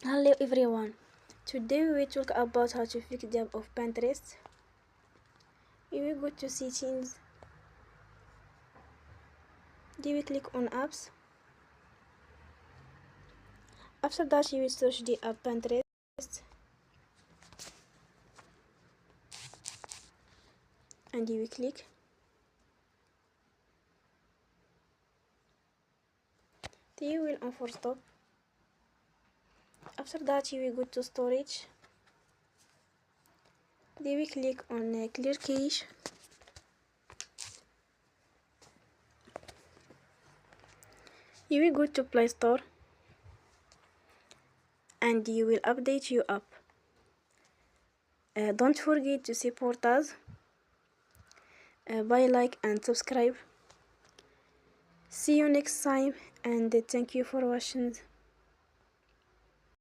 Hello everyone. Today we will talk about how to fix the app of Pinterest. We will go to settings. Then we click on apps. After that you will search the app Pinterest and you will click. Then you will unforce stop. After that you will go to storage. Then we click on clear cache. You will go to Play Store and you will update your app. Don't forget to support us by like and subscribe. See you next time and thank you for watching.